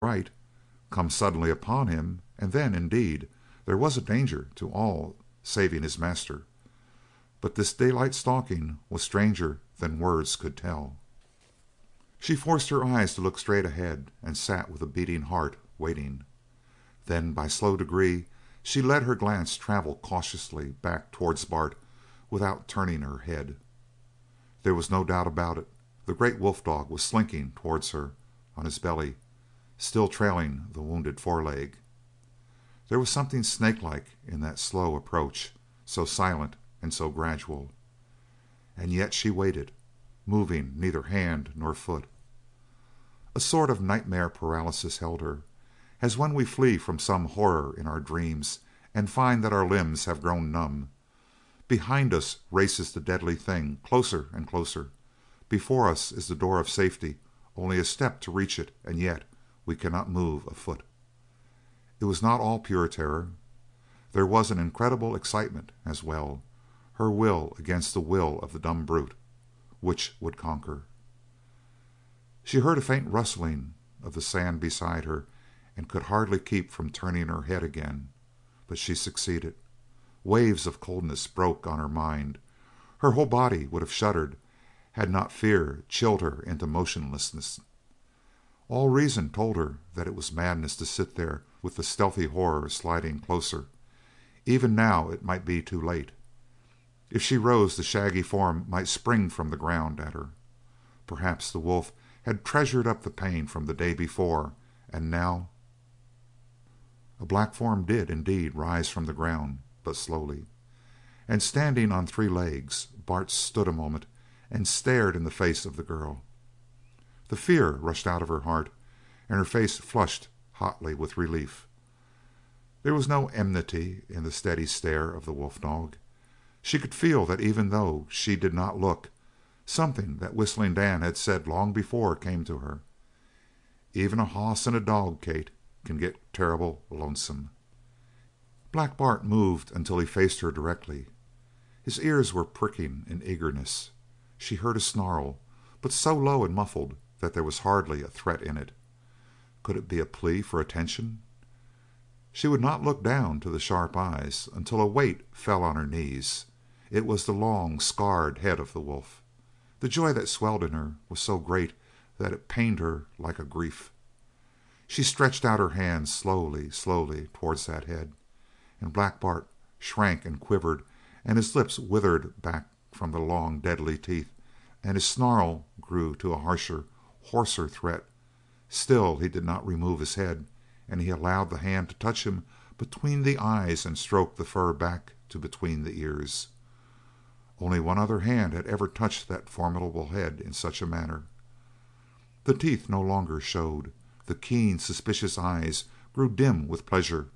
right come suddenly upon him, and then, indeed, there was a danger to all saving his master. But this daylight stalking was stranger than words could tell. She forced her eyes to look straight ahead, and sat with a beating heart, waiting. Then, by slow degree, she let her glance travel cautiously back towards Bart without turning her head. There was no doubt about it. The great wolf dog was slinking towards her on his belly, still trailing the wounded foreleg. There was something snake-like in that slow approach, so silent and so gradual. And yet she waited, moving neither hand nor foot. A sort of nightmare paralysis held her, as when we flee from some horror in our dreams and find that our limbs have grown numb. Behind us races the deadly thing, closer and closer. Before us is the door of safety, only a step to reach it, and yet we cannot move a foot. It was not all pure terror. There was an incredible excitement as well, her will against the will of the dumb brute. Which would conquer? She heard a faint rustling of the sand beside her, and could hardly keep from turning her head again. But she succeeded. Waves of coldness broke on her mind. Her whole body would have shuddered had not fear chilled her into motionlessness. All reason told her that it was madness to sit there with the stealthy horror sliding closer. Even now it might be too late. If she rose, the shaggy form might spring from the ground at her. Perhaps the wolf had treasured up the pain from the day before, and now... A black form did, indeed, rise from the ground, but slowly. And standing on three legs, Bart stood a moment and stared in the face of the girl. The fear rushed out of her heart, and her face flushed hotly with relief. There was no enmity in the steady stare of the wolf dog. She could feel that even though she did not look, something that Whistling Dan had said long before came to her. Even a hoss and a dog, Kate, can get terrible lonesome. Black Bart moved until he faced her directly. His ears were pricking in eagerness. She heard a snarl, but so low and muffled that there was hardly a threat in it. Could it be a plea for attention? She would not look down to the sharp eyes until a weight fell on her knees. It was the long, scarred head of the wolf. The joy that swelled in her was so great that it pained her like a grief. She stretched out her hands slowly, slowly towards that head, and Black Bart shrank and quivered, and his lips withered back from the long, deadly teeth, and his snarl grew to a harsher, hoarser threat. Still he did not remove his head, and he allowed the hand to touch him between the eyes and stroke the fur back to between the ears. Only one other hand had ever touched that formidable head in such a manner. The teeth no longer showed. The keen, suspicious eyes grew dim with pleasure.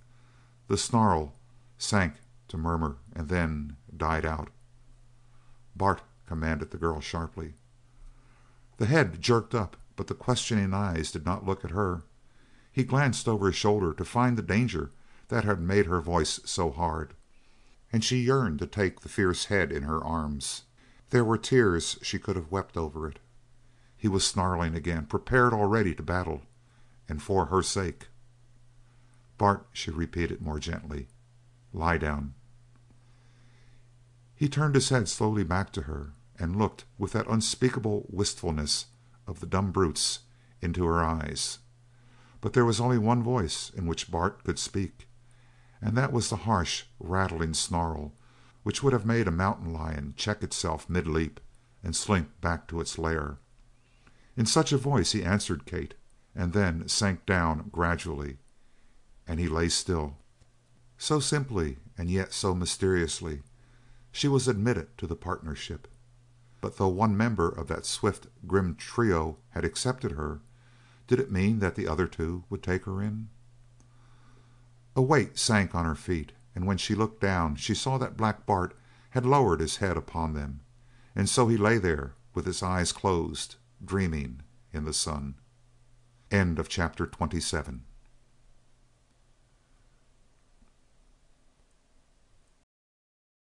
The snarl sank to murmur and then died out. "Bart!" commanded the girl sharply. The head jerked up, but the questioning eyes did not look at her. He glanced over his shoulder to find the danger that had made her voice so hard, and she yearned to take the fierce head in her arms. There were tears she could have wept over it. He was snarling again, prepared already to battle, and for her sake. "Bart," she repeated more gently, "lie down." He turned his head slowly back to her and looked with that unspeakable wistfulness of the dumb brutes into her eyes. But there was only one voice in which Bart could speak, and that was the harsh, rattling snarl which would have made a mountain lion check itself mid-leap and slink back to its lair. In such a voice he answered Kate, and then sank down gradually, and he lay still. So simply and yet so mysteriously she was admitted to the partnership. But though one member of that swift, grim trio had accepted her, did it mean that the other two would take her in? A weight sank on her feet, and when she looked down she saw that Black Bart had lowered his head upon them, and so he lay there with his eyes closed, dreaming in the sun. End of chapter 27.